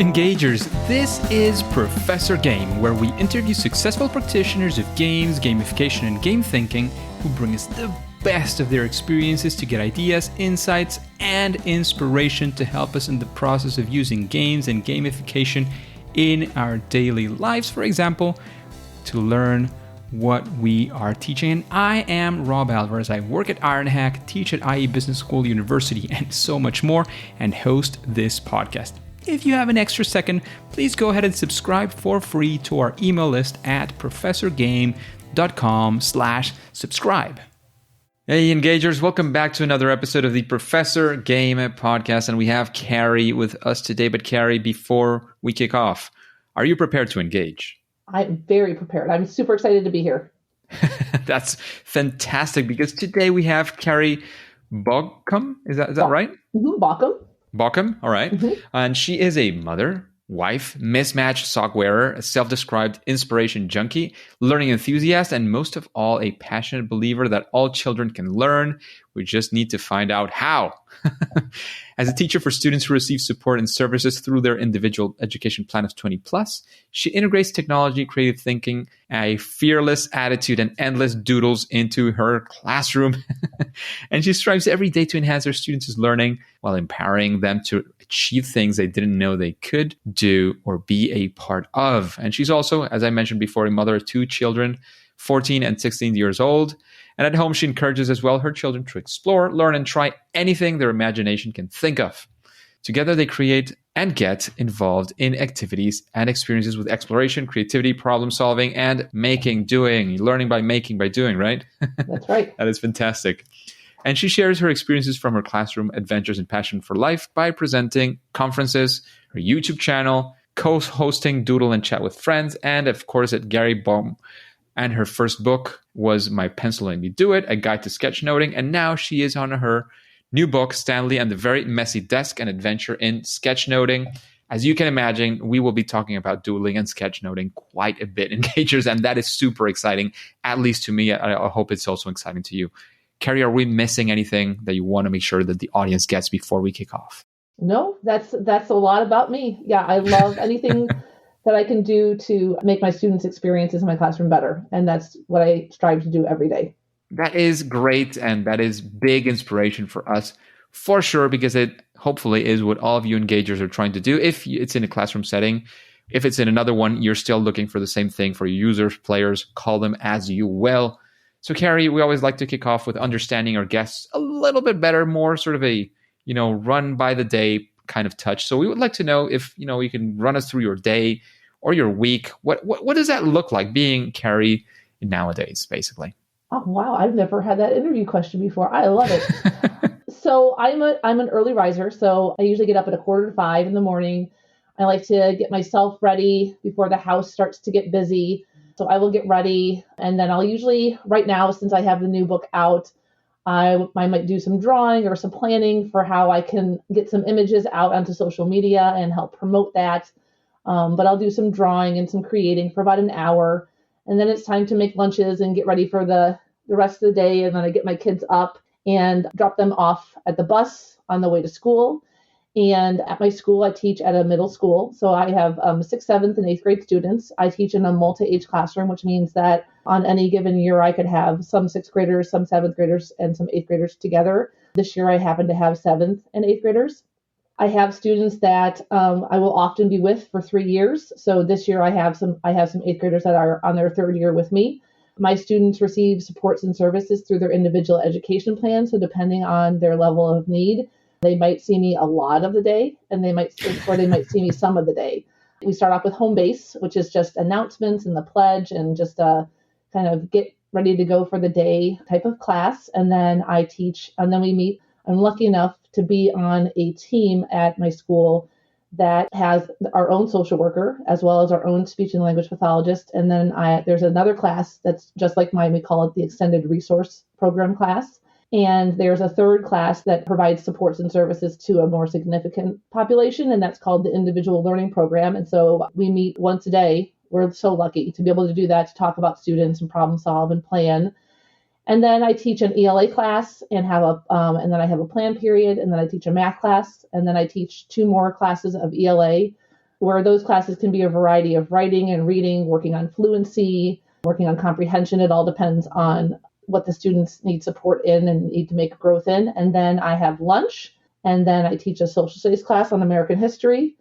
Engagers, this is Professor Game, where we interview successful practitioners of games, gamification, and game thinking who bring us the best of their experiences to get ideas, insights, and inspiration to help us in the process of using games and gamification in our daily lives, for example, to learn what we are teaching. And I am Rob Alvarez. I work at Ironhack, teach at IE Business School University, and so much more, and host this podcast. If you have an extra second, please go ahead and subscribe for free to our email list at professorgame.com/subscribe. Hey, Engagers, welcome back to another episode of the Professor Game podcast. And we have Carrie with us today. But Carrie, before we kick off, are you prepared to engage? I'm very prepared. I'm super excited to be here. That's fantastic, because today we have Carrie Baughcum. Is that right? Mm-hmm, Baughcum. Baughcum, all right. Mm-hmm. And she is a mother, wife, mismatch sock wearer, a self-described inspiration junkie, learning enthusiast, and most of all, a passionate believer that all children can learn. We just need to find out how. As a teacher for students who receive support and services through their individual education plan of 20+, she integrates technology, creative thinking, a fearless attitude, and endless doodles into her classroom. And she strives every day to enhance her students' learning while empowering them to achieve things they didn't know they could do or be a part of. And she's also, as I mentioned before, a mother of two children, 14 and 16 years old. And at home, she encourages as well her children to explore, learn, and try anything their imagination can think of. Together, they create and get involved in activities and experiences with exploration, creativity, problem solving, and doing. Learning by making, by doing, right? That's right. That is fantastic. And she shares her experiences from her classroom adventures and passion for life by presenting conferences, her YouTube channel, co-hosting Doodle and Chat with friends, and of course at Carrie Baughcum. And her first book was My Pencil Made Me Do It, A Guide to Sketchnoting. And now she is on her new book, Stanley and the Very Messy Desk, an Adventure in Sketchnoting. As you can imagine, we will be talking about doodling and sketchnoting quite a bit, Engagers, and that is super exciting, at least to me. I hope it's also exciting to you. Carrie, are we missing anything that you want to make sure that the audience gets before we kick off? No, that's a lot about me. Yeah, I love anything that I can do to make my students' experiences in my classroom better. And that's what I strive to do every day. That is great. And that is big inspiration for us, for sure, because it hopefully is what all of you Engagers are trying to do. If it's in a classroom setting, if it's in another one, you're still looking for the same thing for your users, players, call them as you will. So Carrie, we always like to kick off with understanding our guests a little bit better, more sort of a, run by the day kind of touch. So we would like to know if, you can run us through your day or your week. What does that look like being Carrie nowadays, basically? Oh, wow. I've never had that interview question before. I love it. So I'm an early riser. So I usually get up at 4:45 in the morning. I like to get myself ready before the house starts to get busy. So I will get ready. And then I'll usually, right now, since I have the new book out, I might do some drawing or some planning for how I can get some images out onto social media and help promote that. But I'll do some drawing and some creating for about an hour. And then it's time to make lunches and get ready for the rest of the day. And then I get my kids up and drop them off at the bus on the way to school. And at my school, I teach at a middle school. So I have 6th, 7th, and 8th grade students. I teach in a multi-age classroom, which means that on any given year, I could have some 6th graders, some 7th graders, and some 8th graders together. This year, I happen to have 7th and 8th graders. I have students that I will often be with for 3 years. So this year, I have some 8th graders that are on their 3rd year with me. My students receive supports and services through their individual education plan. So depending on their level of need, they might see me a lot of the day, and they might see me some of the day. We start off with home base, which is just announcements and the pledge and just kind of get ready to go for the day type of class. And then I teach, and then we meet. I'm lucky enough to be on a team at my school that has our own social worker as well as our own speech and language pathologist. And then there's another class that's just like mine. We call it the Extended Resource Program class. And there's a third class that provides supports and services to a more significant population, and that's called the Individual Learning Program. And so we meet once a day. We're so lucky to be able to do that, to talk about students and problem solve and plan. And then I teach an ELA class and and then I have a plan period, and then I teach a math class, and then I teach 2 more classes of ELA. where those classes can be a variety of writing and reading, working on fluency, working on comprehension. It all depends on what the students need support in and need to make growth in. And then I have lunch, and then I teach a social studies class on American history.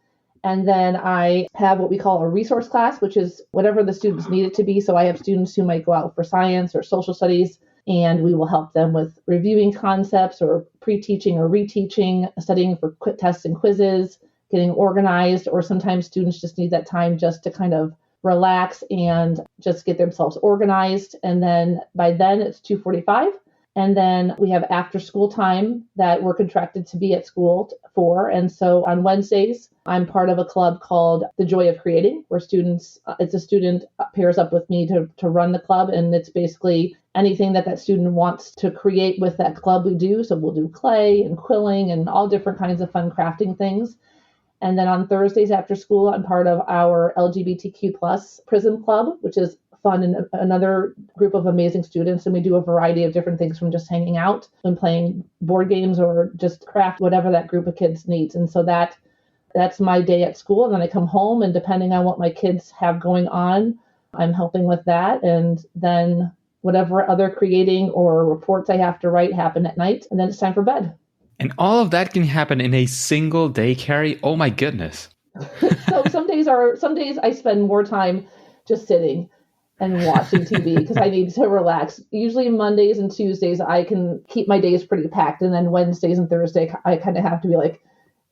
And then I have what we call a resource class, which is whatever the students need it to be. So I have students who might go out for science or social studies, and we will help them with reviewing concepts or pre-teaching or reteaching, studying for tests and quizzes, getting organized, or sometimes students just need that time just to kind of relax and just get themselves organized. And then by then it's 2:45. And then we have after school time that we're contracted to be at school for. And so on Wednesdays, I'm part of a club called The Joy of Creating, where it's a student pairs up with me to run the club. And it's basically anything that student wants to create with that club we do. So we'll do clay and quilling and all different kinds of fun crafting things. And then on Thursdays after school, I'm part of our LGBTQ plus Prism Club, which is fun and another group of amazing students. And we do a variety of different things from just hanging out and playing board games or just craft, whatever that group of kids needs. And so that's my day at school. And then I come home, and depending on what my kids have going on, I'm helping with that. And then whatever other creating or reports I have to write happen at night. And then it's time for bed. And all of that can happen in a single day, Carrie. Oh my goodness. So some days I spend more time just sitting and watching TV because I need to relax. Usually Mondays and Tuesdays, I can keep my days pretty packed. And then Wednesdays and Thursday, I kind of have to be like,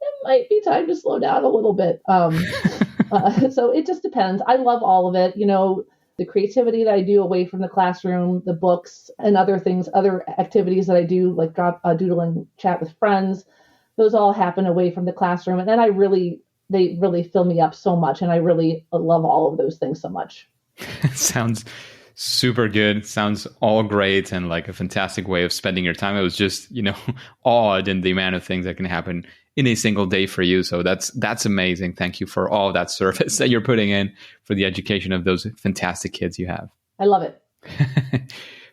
it might be time to slow down a little bit. So it just depends. I love all of it. The creativity that I do away from the classroom, the books and other things, other activities that I do, like Doodle and Chat with friends, those all happen away from the classroom. And then they really fill me up so much. And I really love all of those things so much. Sounds super good. Sounds all great and like a fantastic way of spending your time. I was just, awed in the amount of things that can happen in a single day for you. So that's amazing. Thank you for all that service that you're putting in for the education of those fantastic kids you have. I love it.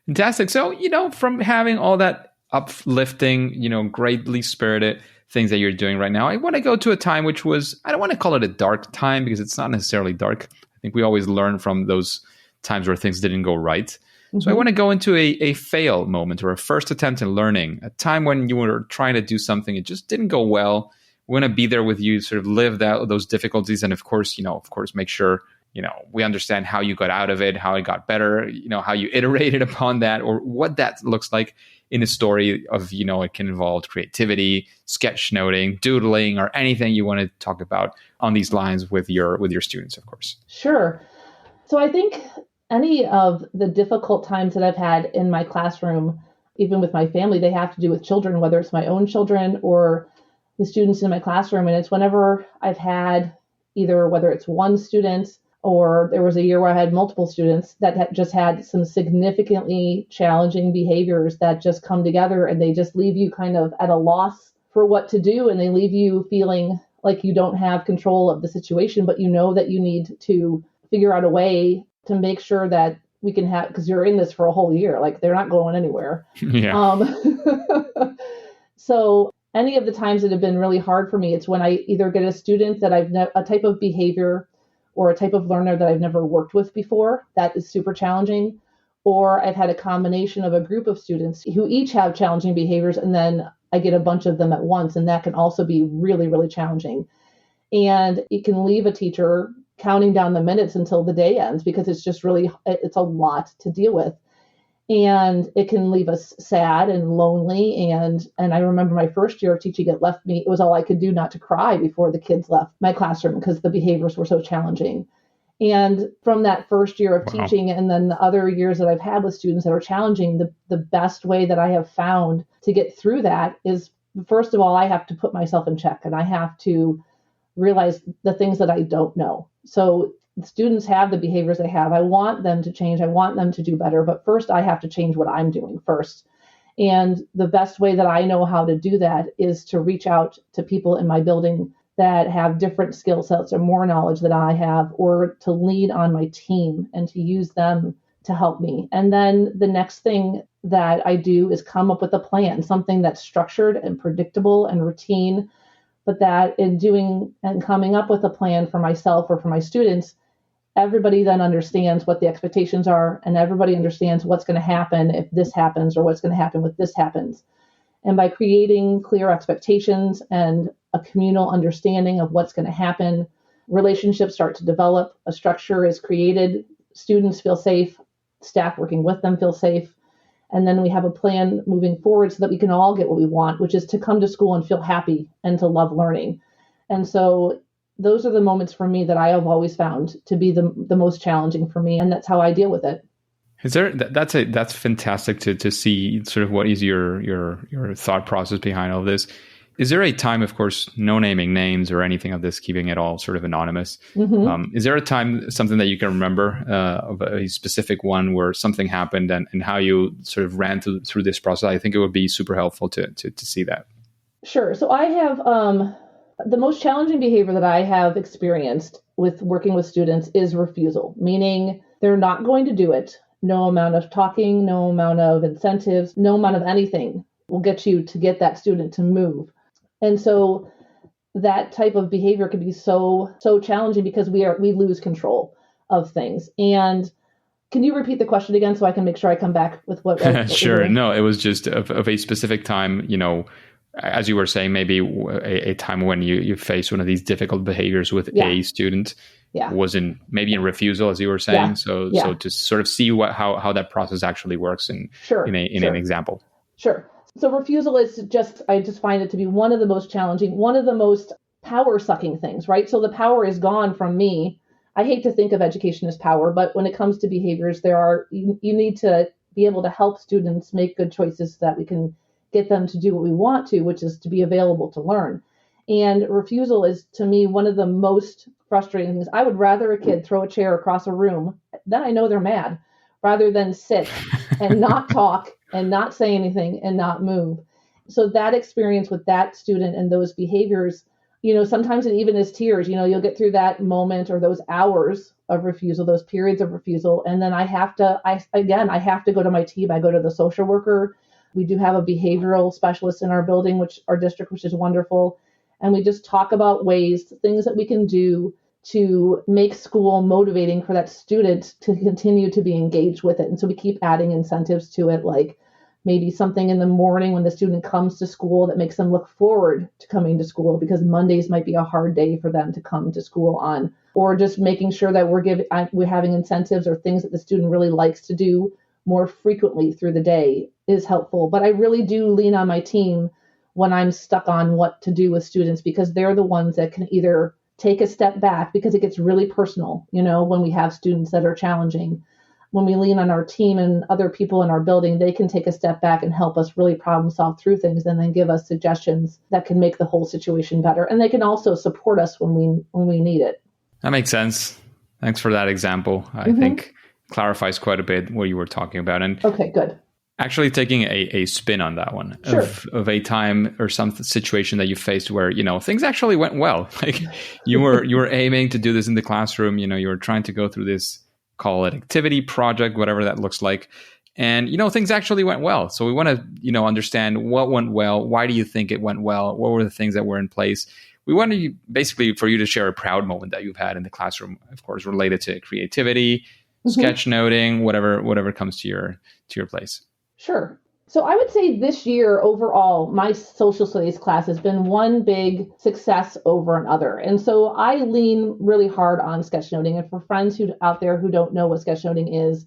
Fantastic. So, from having all that uplifting, greatly spirited things that you're doing right now, I want to go to a time which was, I don't want to call it a dark time because it's not necessarily dark. I think we always learn from those times where things didn't go right. Mm-hmm. So I want to go into a fail moment or a first attempt in learning, a time when you were trying to do something, it just didn't go well. We want to be there with you, sort of live those difficulties. And of course, make sure, we understand how you got out of it, how it got better, how you iterated upon that, or what that looks like in a story of, it can involve creativity, sketchnoting, doodling, or anything you want to talk about on these lines with your students, of course. Sure. So I think any of the difficult times that I've had in my classroom, even with my family, they have to do with children, whether it's my own children or the students in my classroom. And it's whenever I've had either whether it's one student or there was a year where I had multiple students that had just had some significantly challenging behaviors that just come together and they just leave you kind of at a loss for what to do. And they leave you feeling like you don't have control of the situation, but you know that you need to figure out a way to make sure that we can have, because you're in this for a whole year, like they're not going anywhere. Yeah. So any of the times that have been really hard for me, it's when I either get a student that a type of behavior or a type of learner that I've never worked with before, that is super challenging. Or I've had a combination of a group of students who each have challenging behaviors, and then I get a bunch of them at once, and that can also be really, really challenging. And it can leave a teacher counting down the minutes until the day ends because it's a lot to deal with. And it can leave us sad and lonely. And I remember my first year of teaching, it was all I could do not to cry before the kids left my classroom because the behaviors were so challenging. And from that first year of teaching and then the other years that I've had with students that are challenging, the best way that I have found to get through that is, first of all, I have to put myself in check and I have to realize the things that I don't know. So students have the behaviors they have. I want them to change. I want them to do better. But first, I have to change what I'm doing first. And the best way that I know how to do that is to reach out to people in my building that have different skill sets or more knowledge than I have, or to lean on my team and to use them to help me. And then the next thing that I do is come up with a plan, something that's structured and predictable and routine, but that in doing and coming up with a plan for myself or for my students, everybody then understands what the expectations are, and everybody understands what's going to happen if this happens or what's going to happen if this happens. And by creating clear expectations and a communal understanding of what's going to happen, relationships start to develop, a structure is created, students feel safe, staff working with them feel safe, and then we have a plan moving forward so that we can all get what we want, which is to come to school and feel happy and to love learning. And so those are the moments for me that I have always found to be the most challenging for me, and that's how I deal with it. Is there that's fantastic to see sort of what is your thought process behind all this. Is there a time, of course, no naming names or anything of this, keeping it all sort of anonymous? Mm-hmm. Is there a time, something that you can remember of a specific one where something happened and how you sort of ran through this process? I think it would be super helpful to see that. Sure. So I have the most challenging behavior that I have experienced with working with students is refusal, meaning they're not going to do it. No amount of talking, no amount of incentives, no amount of anything will get you to get that student to move. And so that type of behavior can be so challenging because we lose control of things. And can you repeat the question again so I can make sure I come back with what Sure. No, it was just of a specific time, as you were saying, maybe a time when you face one of these difficult behaviors with a student. Wasn't maybe in refusal, as you were saying. So to sort of see how that process actually works in an example. Sure. So refusal is I just find it to be one of the most challenging, one of the most power sucking things, right? So the power is gone from me. I hate to think of education as power, but when it comes to behaviors, you need to be able to help students make good choices so that we can get them to do what we want to, which is to be available to learn. And refusal is, to me, one of the most frustrating things. I would rather a kid throw a chair across a room, then I know they're mad, rather than sit and not talk and not say anything and not move. So that experience with that student and those behaviors, sometimes it even is tears. You'll get through that moment or those hours of refusal, those periods of refusal. And then I have to go to my team. I go to the social worker. We do have a behavioral specialist in our building, our district, which is wonderful. And we just talk about things that we can do to make school motivating for that student to continue to be engaged with it. And so we keep adding incentives to it, like maybe something in the morning when the student comes to school that makes them look forward to coming to school, because Mondays might be a hard day for them to come to school on, or just making sure that we're having incentives or things that the student really likes to do more frequently through the day is helpful. But I really do lean on my team when I'm stuck on what to do with students, because they're the ones that can either take a step back, because it gets really personal, when we have students that are challenging. When we lean on our team and other people in our building, they can take a step back and help us really problem solve through things, and then give us suggestions that can make the whole situation better. And they can also support us when we need it. That makes sense. Thanks for that example. I think clarifies quite a bit what you were talking about. And okay, good. Actually taking a spin on that one, sure. of a time or some situation that you faced where, things actually went well. Like you were aiming to do this in the classroom, you were trying to go through this, call it activity, project, whatever that looks like. And, things actually went well. So we want to, understand what went well. Why do you think it went well? What were the things that were in place? We want to basically for you to share a proud moment that you've had in the classroom, of course, related to creativity, sketchnoting, whatever comes to your place. Sure. So I would say this year overall, my social studies class has been one big success over another. And so I lean really hard on sketchnoting. And for friends out there who don't know what sketchnoting is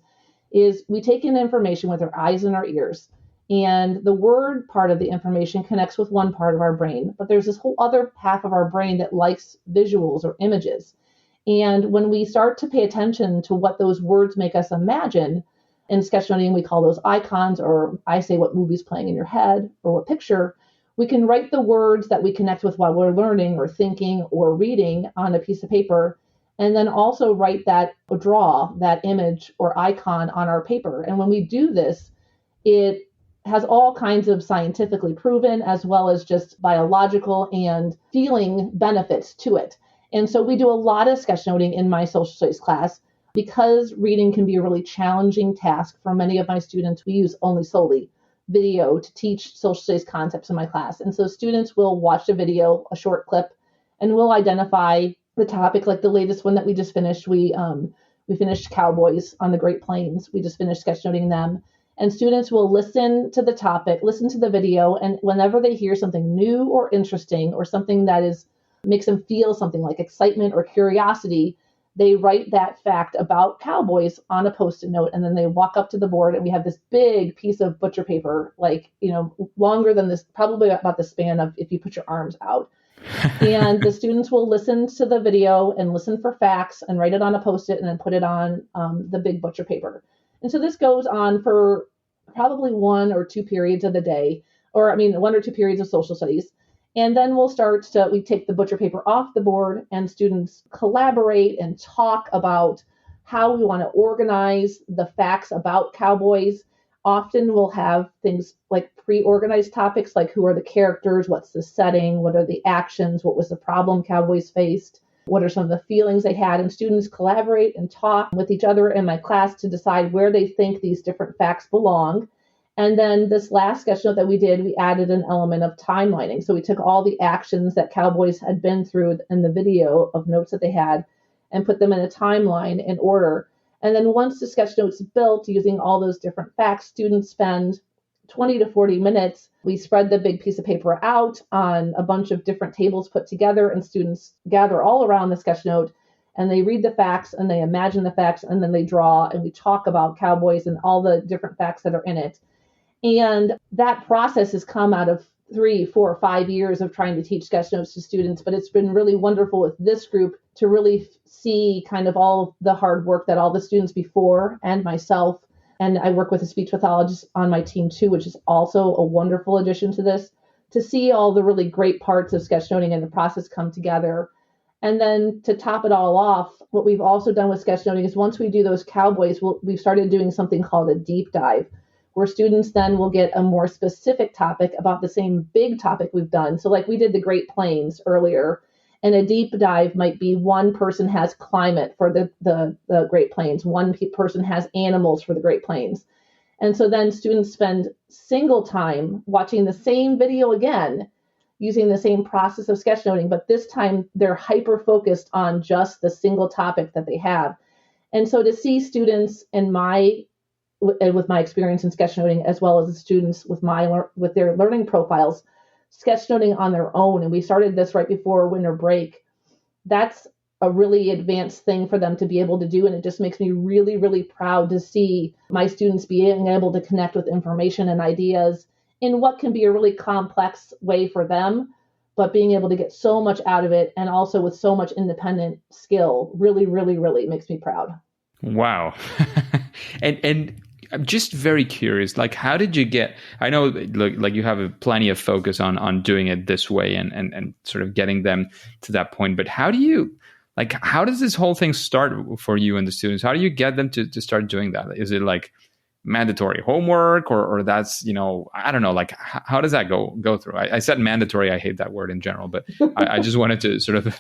we take in information with our eyes and our ears. And the word part of the information connects with one part of our brain. But there's this whole other half of our brain that likes visuals or images. And when we start to pay attention to what those words make us imagine, in sketchnoting, we call those icons, or I say what movie's playing in your head or what picture. We can write the words that we connect with while we're learning or thinking or reading on a piece of paper, and then also write that or draw that image or icon on our paper. And when we do this, it has all kinds of scientifically proven as well as just biological and feeling benefits to it. And so we do a lot of sketchnoting in my social studies class. Because reading can be a really challenging task for many of my students, we use only solely video to teach social studies concepts in my class. And so students will watch a video, a short clip, and we'll identify the topic. Like the latest one that we just finished, we finished cowboys on the Great Plains. We just finished sketchnoting them. And students will listen to the topic, listen to the video, and whenever they hear something new or interesting or something that makes them feel something like excitement or curiosity, they write that fact about cowboys on a Post-it note, and then they walk up to the board, and we have this big piece of butcher paper, like, longer than this, probably about the span of if you put your arms out. And the students will listen to the video and listen for facts and write it on a Post-it and then put it on the big butcher paper. And so this goes on for probably 1 or 2 periods of the day, 1 or 2 periods of social studies. And then we take the butcher paper off the board and students collaborate and talk about how we want to organize the facts about cowboys. Often we'll have things like pre-organized topics, like who are the characters, what's the setting, what are the actions, what was the problem cowboys faced, what are some of the feelings they had, and students collaborate and talk with each other in my class to decide where they think these different facts belong. And then this last sketch note that we did, we added an element of timelining. So we took all the actions that cowboys had been through in the video of notes that they had and put them in a timeline in order. And then once the sketch note's built using all those different facts, students spend 20 to 40 minutes. We spread the big piece of paper out on a bunch of different tables put together, and students gather all around the sketch note and they read the facts and they imagine the facts, and then they draw, and we talk about cowboys and all the different facts that are in it. And that process has come out of 3, 4, 5 years of trying to teach sketch notes to students, but it's been really wonderful with this group to really see kind of all the hard work that all the students before and myself, and I work with a speech pathologist on my team too, which is also a wonderful addition to this, to see all the really great parts of sketchnoting and the process come together. And then to top it all off, what we've also done with sketchnoting is once we do those cowboys, we've started doing something called a deep dive, where students then will get a more specific topic about the same big topic we've done. So like we did the Great Plains earlier, and a deep dive might be one person has climate for the Great Plains, one person has animals for the Great Plains. And so then students spend single time watching the same video again, using the same process of sketchnoting, but this time they're hyper-focused on just the single topic that they have. And so to see students with my experience in sketchnoting, as well as the students with their learning profiles, sketchnoting on their own, and we started this right before winter break, that's a really advanced thing for them to be able to do, and it just makes me really, really proud to see my students being able to connect with information and ideas in what can be a really complex way for them, but being able to get so much out of it, and also with so much independent skill, really, really, really makes me proud. Wow. And I'm just very curious, like, how did you get, I know like you have plenty of focus on doing it this way and sort of getting them to that point, but how does this whole thing start for you and the students? How do you get them to start doing that? Is it like mandatory homework or that's, I don't know, like how does that go through? I said mandatory, I hate that word in general, but I just wanted to sort of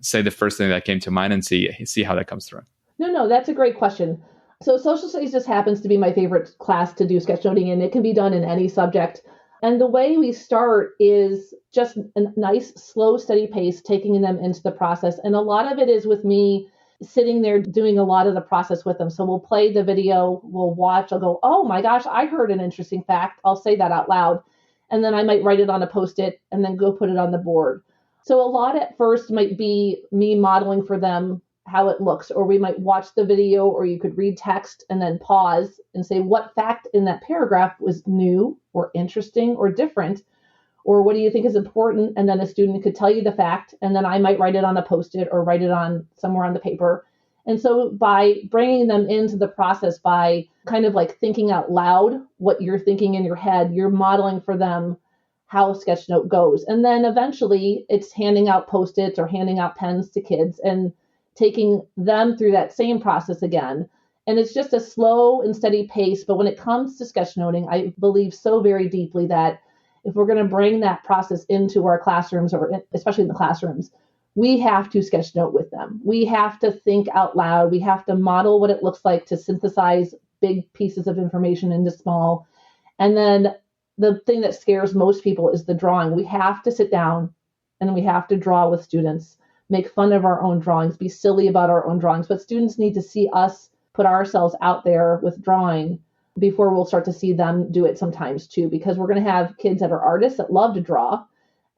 say the first thing that came to mind and see how that comes through. No, that's a great question. So social studies just happens to be my favorite class to do sketchnoting, and it can be done in any subject. And the way we start is just a nice, slow, steady pace, taking them into the process. And a lot of it is with me sitting there doing a lot of the process with them. So we'll play the video, we'll watch, I'll go, oh my gosh, I heard an interesting fact. I'll say that out loud. And then I might write it on a Post-it and then go put it on the board. So a lot at first might be me modeling for them how it looks, or we might watch the video, or you could read text and then pause and say what fact in that paragraph was new or interesting or different, or what do you think is important? And then a student could tell you the fact, and then I might write it on a Post-it or write it on somewhere on the paper. And so by bringing them into the process, by kind of like thinking out loud what you're thinking in your head, you're modeling for them how a sketchnote goes. And then eventually it's handing out Post-its or handing out pens to kids and taking them through that same process again. And it's just a slow and steady pace. But when it comes to sketchnoting, I believe so very deeply that if we're going to bring that process into our classrooms, or especially in the classrooms, we have to sketchnote with them. We have to think out loud. We have to model what it looks like to synthesize big pieces of information into small. And then the thing that scares most people is the drawing. We have to sit down and we have to draw with students, make fun of our own drawings, be silly about our own drawings. But students need to see us put ourselves out there with drawing before we'll start to see them do it sometimes too, because we're going to have kids that are artists that love to draw.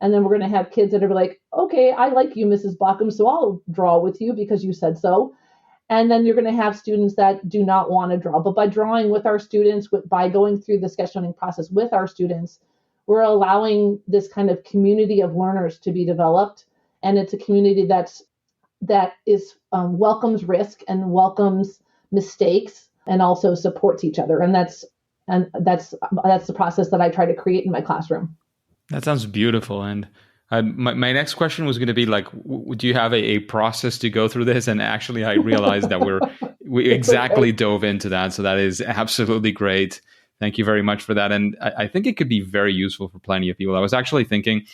And then we're going to have kids that are like, okay, I like you, Mrs. Baughcum, so I'll draw with you because you said so. And then you're going to have students that do not want to draw. But by drawing with our students, by going through the sketchnoting process with our students, we're allowing this kind of community of learners to be developed. And it's a community that welcomes risk and welcomes mistakes and also supports each other. And that's the process that I try to create in my classroom. That sounds beautiful. And my next question was going to be like, do you have a process to go through this? And actually, I realized that we exactly dove into that. So that is absolutely great. Thank you very much for that. And I think it could be very useful for plenty of people. I was actually thinking,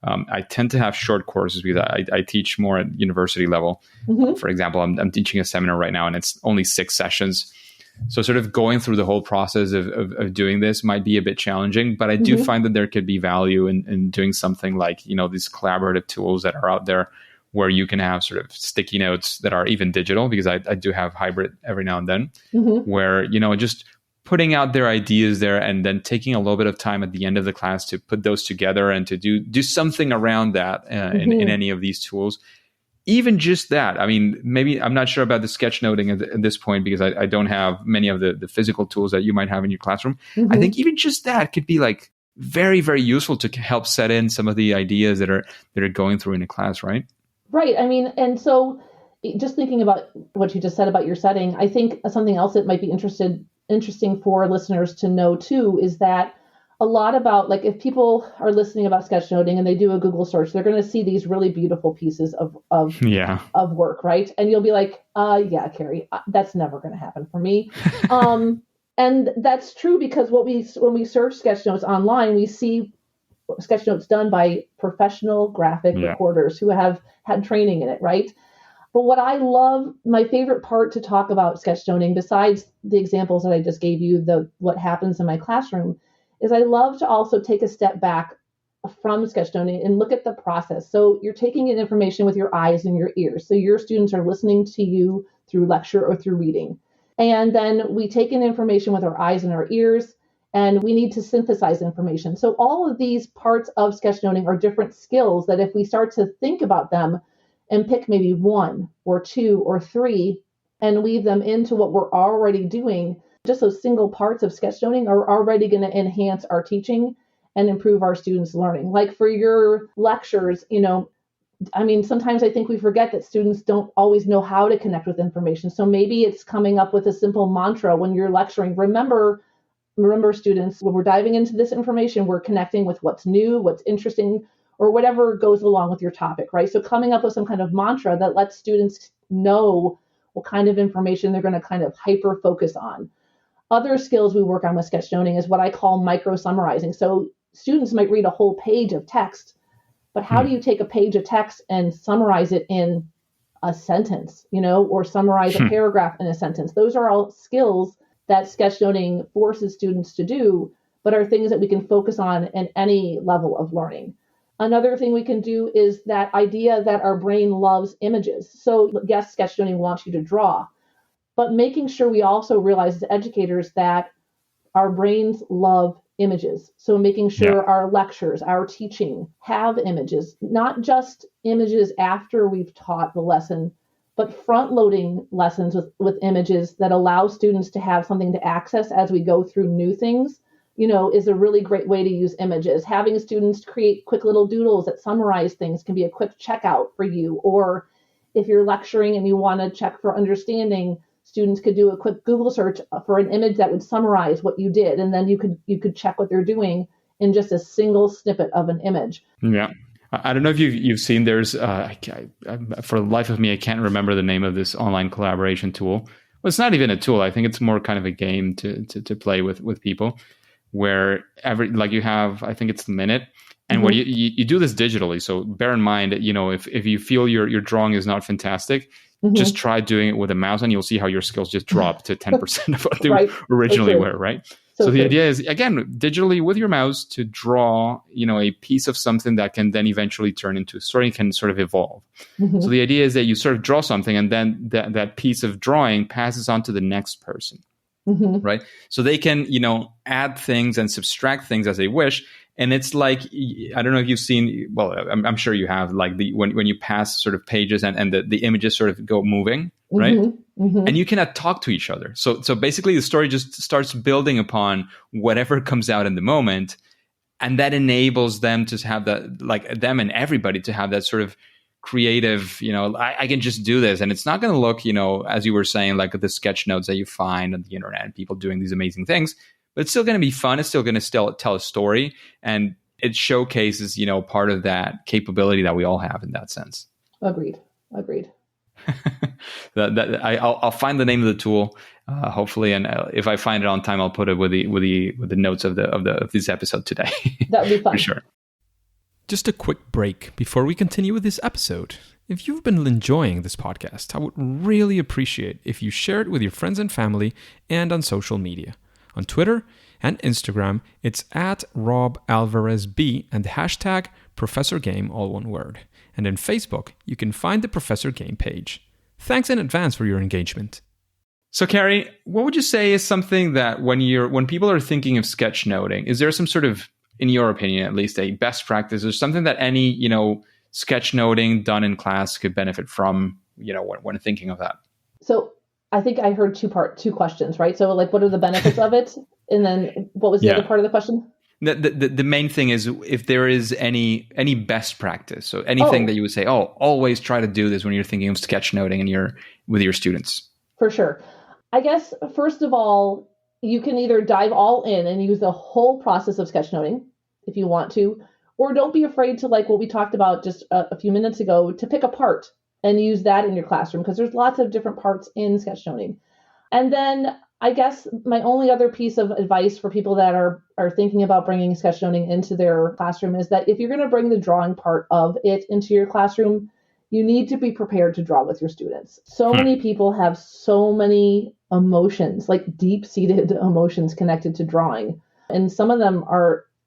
I tend to have short courses because I teach more at university level. Mm-hmm. For example, I'm teaching a seminar right now and it's only 6 sessions. So sort of going through the whole process of doing this might be a bit challenging, but I do mm-hmm. find that there could be value in doing something like, these collaborative tools that are out there where you can have sort of sticky notes that are even digital, because I do have hybrid every now and then, mm-hmm. where, just putting out their ideas there and then taking a little bit of time at the end of the class to put those together and to do something around that mm-hmm. in any of these tools. Even just that, I mean, maybe I'm not sure about the sketchnoting at this point because I don't have many of the physical tools that you might have in your classroom. Mm-hmm. I think even just that could be like very, very useful to help set in some of the ideas that are going through in a class, right? Right. I mean, and so just thinking about what you just said about your setting, I think something else that might be interesting for listeners to know too is that a lot about, like, if people are listening about sketchnoting and they do a Google search, they're going to see these really beautiful pieces of work, right? And you'll be like, yeah, Carrie, that's never going to happen for me. And that's true because when we search sketchnotes online, we see sketchnotes done by professional graphic recorders who have had training in it, right? But what I love, my favorite part to talk about sketchnoting, besides the examples that I just gave you, what happens in my classroom, is I love to also take a step back from sketchnoting and look at the process. So you're taking in information with your eyes and your ears. So your students are listening to you through lecture or through reading. And then we take in information with our eyes and our ears, and we need to synthesize information. So all of these parts of sketchnoting are different skills that if we start to think about them and pick maybe 1 or 2 or 3 and weave them into what we're already doing, just those single parts of sketchnoting are already going to enhance our teaching and improve our students' learning. Like for your lectures, sometimes I think we forget that students don't always know how to connect with information. So maybe it's coming up with a simple mantra when you're lecturing. Remember, students, when we're diving into this information, we're connecting with what's new, what's interesting, or whatever goes along with your topic, right? So coming up with some kind of mantra that lets students know what kind of information they're going to kind of hyper focus on. Other skills we work on with sketchnoting is what I call micro summarizing. So students might read a whole page of text, but how do you take a page of text and summarize it in a sentence, or summarize a paragraph in a sentence? Those are all skills that sketchnoting forces students to do, but are things that we can focus on in any level of learning. Another thing we can do is that idea that our brain loves images. So yes, sketchnoting wants you to draw, but making sure we also realize as educators that our brains love images. So making sure our lectures, our teaching have images, not just images after we've taught the lesson, but front-loading lessons with images that allow students to have something to access as we go through new things, is a really great way to use images. Having students create quick little doodles that summarize things can be a quick checkout for you. Or if you're lecturing and you want to check for understanding, students could do a quick Google search for an image that would summarize what you did, and then you could check what they're doing in just a single snippet of an image. Yeah. I don't know if you've seen, there's, for the life of me, I can't remember the name of this online collaboration tool. Well, it's not even a tool. I think it's more kind of a game to play with people, where you have, I think it's the minute. And when you do this digitally, so bear in mind that, if you feel your drawing is not fantastic, just try doing it with a mouse and you'll see how your skills just drop to 10% of what they originally were, right? So the true. idea is, again, digitally with your mouse to draw, a piece of something that can then eventually turn into a story, can sort of evolve. Mm-hmm. So the idea is that you sort of draw something and then that piece of drawing passes on to the next person, Mm-hmm. right? So they can, add things and subtract things as they wish. And it's like, I don't know if you've seen, well, I'm sure you have, like when you pass sort of pages and the images sort of go moving, right? Mm-hmm. Mm-hmm. And you cannot talk to each other. So basically the story just starts building upon whatever comes out in the moment. And that enables them to have that, like them and everybody to have that sort of creative, I can just do this. And it's not going to look, as you were saying, like the sketch notes that you find on the internet and people doing these amazing things, but it's still going to be fun. It's still going to tell a story. And it showcases, part of that capability that we all have in that sense. Agreed. I'll find the name of the tool, hopefully, and if I find it on time, I'll put it with the notes of this episode today. That would be fun. For sure. Just a quick break before we continue with this episode. If you've been enjoying this podcast, I would really appreciate if you share it with your friends and family and on social media. On Twitter and Instagram, it's @RobAlvarezB and hashtag ProfessorGame, all one word. And in Facebook, you can find the Professor Game page. Thanks in advance for your engagement. So, Carrie, what would you say is something that when people are thinking of sketchnoting, is there some sort of, in your opinion at least, a best practice or something that any, sketchnoting done in class could benefit from, when thinking of that? So I think I heard two questions, right? So like, what are the benefits of it? And then what was the other part of the question? The main thing is if there is any best practice. So anything that you would say, always try to do this when you're thinking of sketchnoting and with your students. For sure. I guess, first of all, you can either dive all in and use the whole process of sketchnoting if you want to, or don't be afraid to, like what we talked about just a few minutes ago, to pick a part and use that in your classroom, because there's lots of different parts in sketchnoting. And then I guess my only other piece of advice for people that are thinking about bringing sketchnoting into their classroom is that if you're going to bring the drawing part of it into your classroom, you need to be prepared to draw with your students. So many people have so many emotions, like deep-seated emotions connected to drawing. And some of them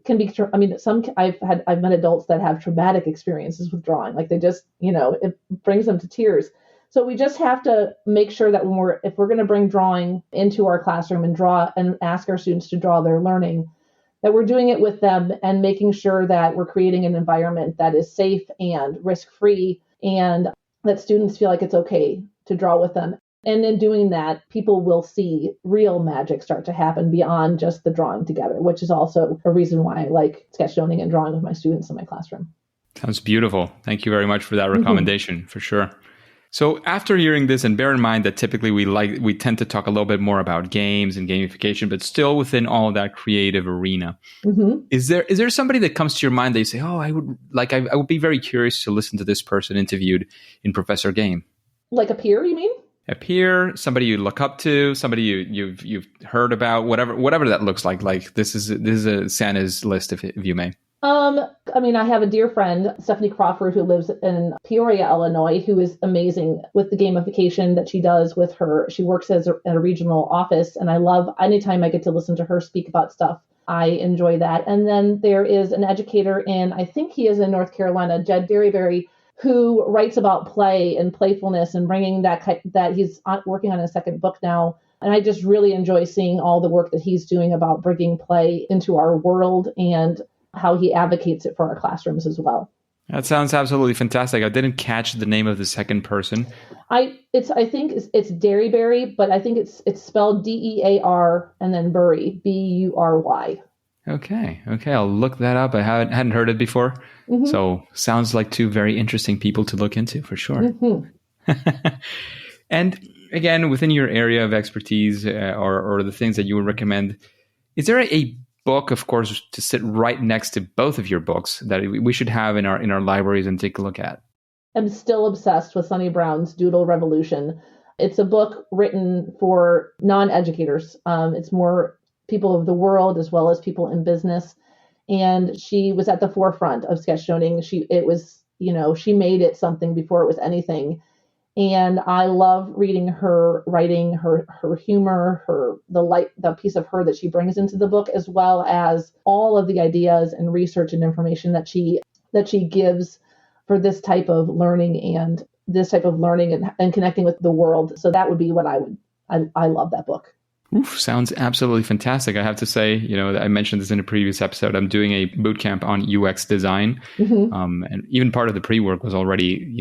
I've met adults that have traumatic experiences with drawing. Like they just, it brings them to tears. So we just have to make sure that if we're going to bring drawing into our classroom and draw and ask our students to draw their learning, that we're doing it with them and making sure that we're creating an environment that is safe and risk-free, and that students feel like it's okay to draw with them. And in doing that, people will see real magic start to happen beyond just the drawing together, which is also a reason why I like sketchnoting and drawing with my students in my classroom. Sounds beautiful. Thank you very much for that recommendation, for sure. So after hearing this, and bear in mind that typically we tend to talk a little bit more about games and gamification, but still within all of that creative arena. Mm-hmm. Is there somebody that comes to your mind that you say, I would be very curious to listen to this person interviewed in Professor Game? Like a peer, you mean? A peer, somebody you look up to, somebody you've heard about, whatever that looks like. Like this is a Santa's list, if you may. I have a dear friend, Stephanie Crawford, who lives in Peoria, Illinois, who is amazing with the gamification that she does with her. She works at a regional office, and I love anytime I get to listen to her speak about stuff. I enjoy that. And then there is an educator I think he is in North Carolina, Jed Derryberry, who writes about play and playfulness and bringing that he's working on a second book now. And I just really enjoy seeing all the work that he's doing about bringing play into our world and how he advocates it for our classrooms as well. That sounds absolutely fantastic. I didn't catch the name of the second person. I think it's Derryberry, but I think it's spelled DEAR and then Bury, BURY. Okay. I'll look that up. I hadn't heard it before. Mm-hmm. So sounds like two very interesting people to look into for sure. Mm-hmm. And again, within your area of expertise or the things that you would recommend, is there a book, of course, to sit right next to both of your books that we should have in our libraries and take a look at? I'm still obsessed with Sunny Brown's Doodle Revolution. It's a book written for non-educators. It's more people of the world as well as people in business. And she was at the forefront of sketchnoting. She made it something before it was anything. And I love reading her writing, her humor, the piece of her that she brings into the book, as well as all of the ideas and research and information that she gives for this type of learning and connecting with the world. So that would be what I love that book. Oof, sounds absolutely fantastic. I have to say, I mentioned this in a previous episode. I'm doing a boot camp on UX design. And even part of the pre-work was already,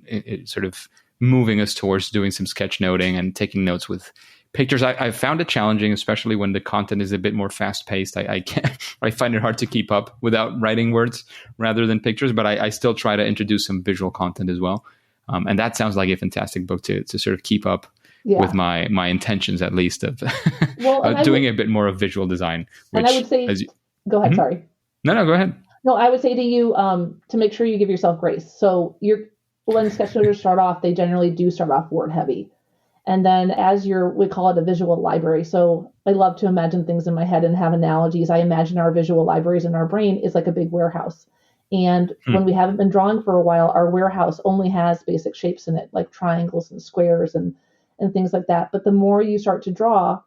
it sort of moving us towards doing some sketchnoting and taking notes with pictures. I found it challenging, especially when the content is a bit more fast-paced. I find it hard to keep up without writing words rather than pictures, but I still try to introduce some visual content as well. And that sounds like a fantastic book to sort of keep up with my intentions, at least, of doing a bit more of visual design. Which, and I would say, go ahead, sorry. No, go ahead. No, I would say to you to make sure you give yourself grace. So when sketchnoters start off, they generally do start off word heavy. And then we call it a visual library. So I love to imagine things in my head and have analogies. I imagine our visual libraries in our brain is like a big warehouse. And when we haven't been drawing for a while, our warehouse only has basic shapes in it, like triangles and squares and things like that. But the more you start to draw,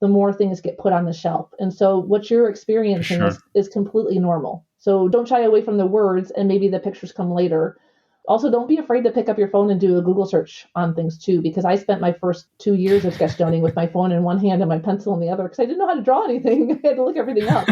the more things get put on the shelf. And so what you're experiencing is completely normal. So don't shy away from the words, and maybe the pictures come later. Also, don't be afraid to pick up your phone and do a Google search on things too, because I spent my first 2 years of sketchnoting with my phone in one hand and my pencil in the other, because I didn't know how to draw anything. I had to look everything up.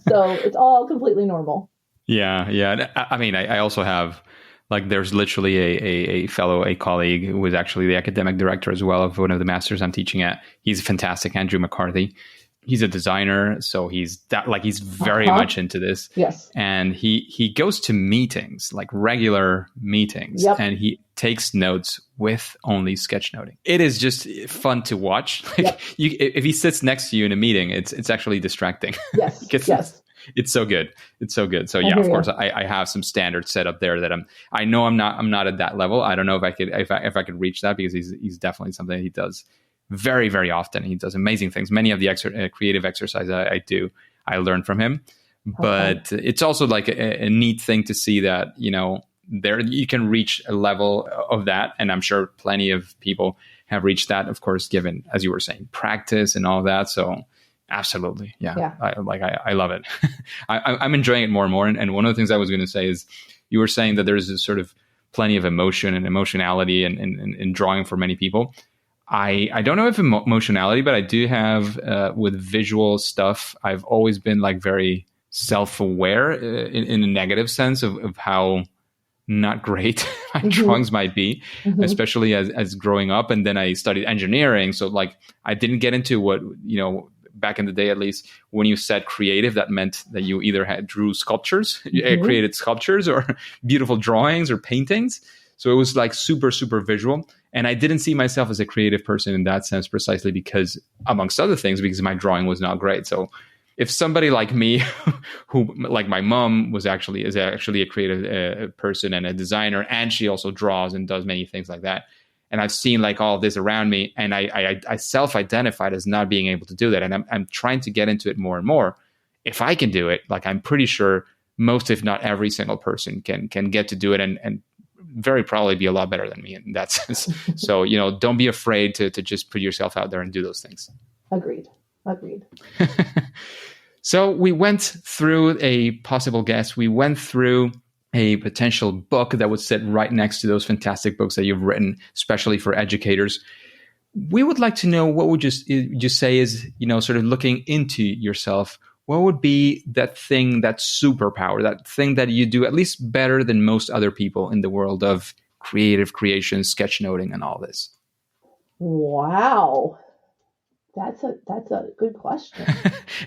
So it's all completely normal. Yeah. I mean, I also have, there's literally a colleague who was actually the academic director as well of one of the masters I'm teaching at. He's fantastic, Andrew McCarthy. He's a designer, so he's very much into this. Yes. And he goes to meetings, like regular meetings, and he takes notes with only sketchnoting. It is just fun to watch. If he sits next to you in a meeting, it's actually distracting. Yes. Yes. It's so good. So yeah, of course, I have some standards set up there that I know I'm not at that level. I don't know if I could reach that, because he's definitely something that he does very, very often. He does amazing things. Many of the creative exercises I do, I learn from him. But it's also like a neat thing to see that, there you can reach a level of that. And I'm sure plenty of people have reached that, of course, given, as you were saying, practice and all that. So absolutely. Yeah. I love it. I'm enjoying it more and more. And one of the things I was going to say is, you were saying that there's this sort of plenty of emotion and emotionality in drawing for many people. I don't know if emotionality, but I do have with visual stuff, I've always been very self-aware in a negative sense of how not great my drawings might be, especially as growing up. And then I studied engineering. So I didn't get into what, back in the day, at least, when you said creative, that meant that you either drew sculptures, created sculptures, or beautiful drawings or paintings. So it was super, super visual. And I didn't see myself as a creative person in that sense, precisely because, amongst other things, because my drawing was not great. So if somebody like me, who, like my mom, is actually a creative person and a designer, and she also draws and does many things like that, and I've seen all of this around me, and I self-identified as not being able to do that, and I'm trying to get into it more and more. If I can do it, I'm pretty sure most, if not every single person can get to do it, and very probably be a lot better than me in that sense. So, don't be afraid to just put yourself out there and do those things. Agreed. So we went through a possible guest. We went through a potential book that would sit right next to those fantastic books that you've written, especially for educators. We would like to know, what would you say is, sort of looking into yourself, what would be that thing, that superpower, that thing that you do at least better than most other people in the world of creative creation, sketchnoting, and all this? Wow. That's a good question.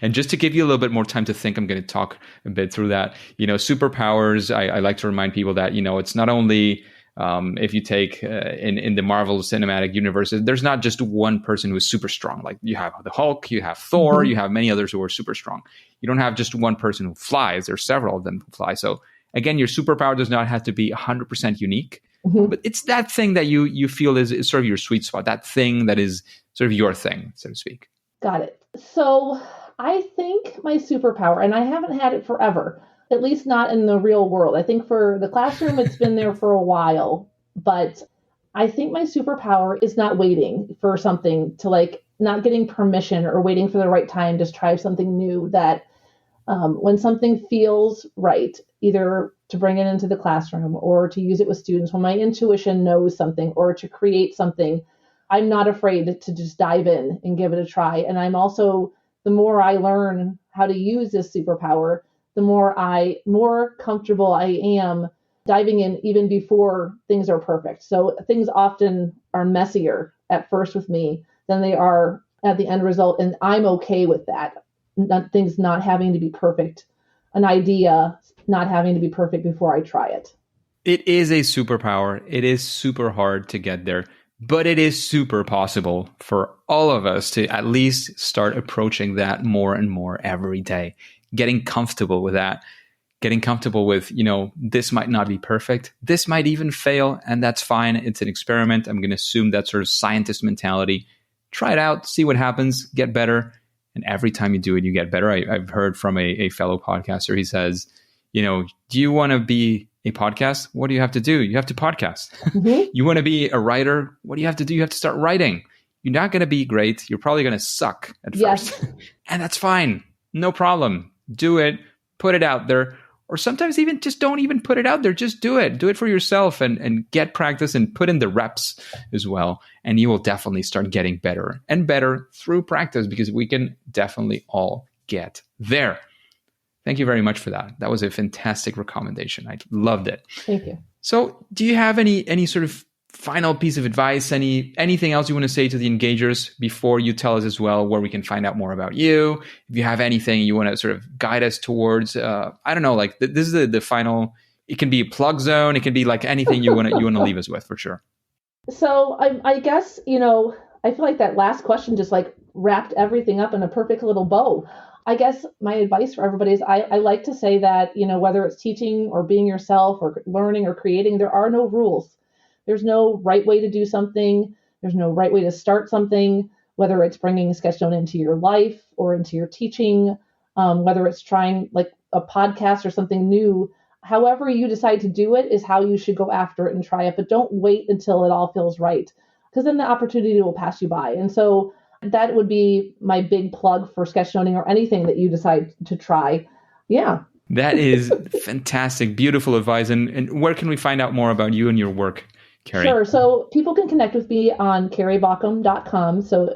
And just to give you a little bit more time to think, I'm going to talk a bit through that. Superpowers, I like to remind people that, it's not only if you take in the Marvel Cinematic Universe, there's not just one person who is super strong. You have the Hulk, you have Thor, you have many others who are super strong. You don't have just one person who flies. There's several of them who fly. So again, your superpower does not have to be 100% unique, but it's that thing that you feel is sort of your sweet spot, that thing that is sort of your thing, so to speak. Got it. So I think my superpower, and I haven't had it forever, at least not in the real world. I think for the classroom, it's been there for a while, but I think my superpower is not waiting for something to like, not getting permission or waiting for the right time to try something new. That when something feels right, either to bring it into the classroom or to use it with students, when my intuition knows something or to create something, I'm not afraid to just dive in and give it a try. And I'm also, the more I learn how to use this superpower, the more comfortable I am diving in even before things are perfect. So things often are messier at first with me than they are at the end result. And I'm okay with that. Things not having to be perfect, an idea not having to be perfect before I try it. It is a superpower. It is super hard to get there, but it is super possible for all of us to at least start approaching that more and more every day, getting comfortable with that, getting comfortable with, this might not be perfect. This might even fail, and that's fine. It's an experiment. I'm going to assume that sort of scientist mentality. Try it out, see what happens, get better. And every time you do it, you get better. I've heard from a fellow podcaster. He says, do you want to be a podcast? What do you have to do? You have to podcast. Mm-hmm. You want to be a writer? What do you have to do? You have to start writing. You're not going to be great. You're probably going to suck at first. And that's fine. No problem. Do it. Put it out there. Or sometimes even just don't even put it out there. Just do it. Do it for yourself and get practice and put in the reps as well. And you will definitely start getting better and better through practice, because we can definitely all get there. Thank you very much for that. That was a fantastic recommendation. I loved it. Thank you. So do you have any sort of final piece of advice, anything else you want to say to the engagers before you tell us as well where we can find out more about you? If you have anything you want to sort of guide us towards, I don't know, like this is the final, it can be a plug zone. It can be like anything you want to leave us with for sure. So I guess, I feel like that last question just like wrapped everything up in a perfect little bow. I guess my advice for everybody is I like to say that, whether it's teaching or being yourself or learning or creating, there are no rules. There's no right way to do something. There's no right way to start something, whether it's bringing sketchnoting into your life or into your teaching, whether it's trying like a podcast or something new. However you decide to do it is how you should go after it and try it. But don't wait until it all feels right, because then the opportunity will pass you by. And so that would be my big plug for sketchnoting or anything that you decide to try. Yeah. That is fantastic. Beautiful advice. And where can we find out more about you and your work, Carrie? Sure. So people can connect with me on carriebaughcum.com. So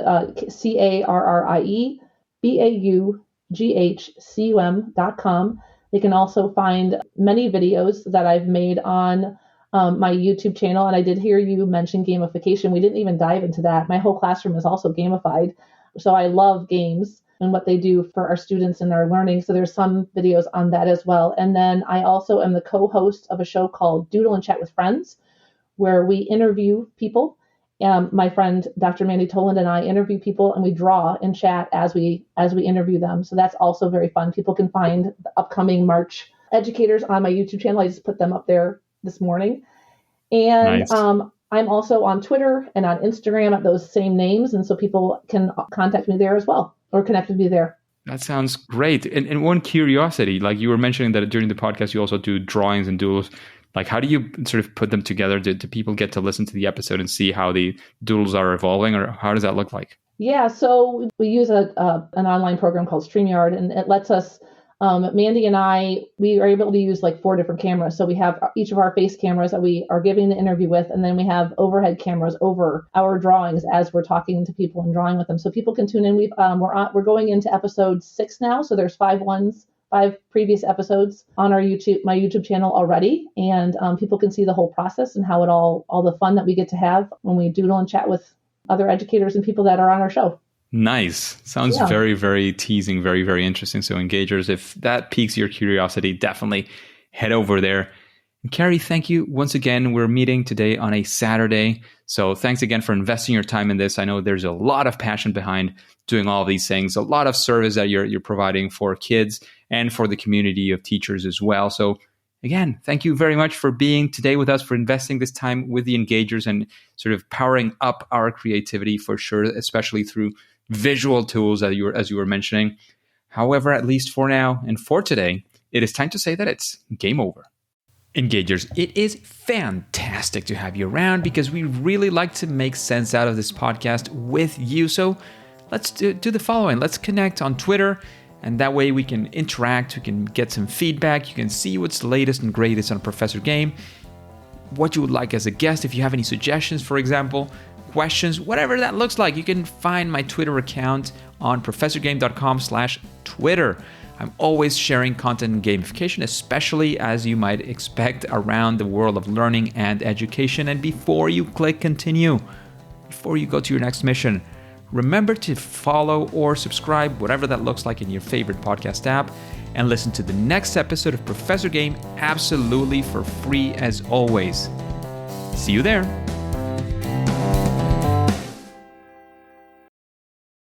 CarrieBaughcum.com. They can also find many videos that I've made on my YouTube channel. And I did hear you mention gamification. We didn't even dive into that. My whole classroom is also gamified. So I love games and what they do for our students and our learning. So there's some videos on that as well. And then I also am the co-host of a show called Doodle and Chat with Friends, where we interview people. My friend, Dr. Mandy Toland, and I interview people, and we draw and chat as we interview them. So that's also very fun. People can find the upcoming March educators on my YouTube channel. I just put them up there this morning. And nice. I'm also on Twitter and on Instagram at those same names. And so people can contact me there as well, or connect with me there. That sounds great. And one curiosity, like you were mentioning that during the podcast, you also do drawings and doodles. Like, how do you sort of put them together? Do people get to listen to the episode and see how the doodles are evolving, or how does that look like? Yeah, so we use an online program called StreamYard, and it lets us, Mandy and I, we are able to use like 4 different cameras. So we have each of our face cameras that we are giving the interview with, and then we have overhead cameras over our drawings as we're talking to people and drawing with them. So people can tune in. We're going into episode 6 now, so there's 5 previous episodes on my YouTube channel already, and people can see the whole process and how all the fun that we get to have when we doodle and chat with other educators and people that are on our show. Nice. Sounds very, very teasing, very, very interesting. So engagers, if that piques your curiosity, definitely head over there. And Carrie, thank you once again. We're meeting today on a Saturday. So thanks again for investing your time in this. I know there's a lot of passion behind doing all of these things, a lot of service that you're providing for kids and for the community of teachers as well. So again, thank you very much for being today with us, for investing this time with the engagers and sort of powering up our creativity for sure, especially through visual tools as you were mentioning. However, at least for now and for today, it is time to say that it's game over. Engagers, it is fantastic to have you around because we really like to make sense out of this podcast with you. So let's do the following. Let's connect on Twitter, and that way we can interact, we can get some feedback, you can see what's the latest and greatest on Professor Game, what you would like as a guest, if you have any suggestions, for example, questions, whatever that looks like. You can find my Twitter account on professorgame.com/Twitter. I'm always sharing content and gamification, especially as you might expect around the world of learning and education. And before you click continue, before you go to your next mission, remember to follow or subscribe, whatever that looks like in your favorite podcast app, and listen to the next episode of Professor Game absolutely for free as always. See you there.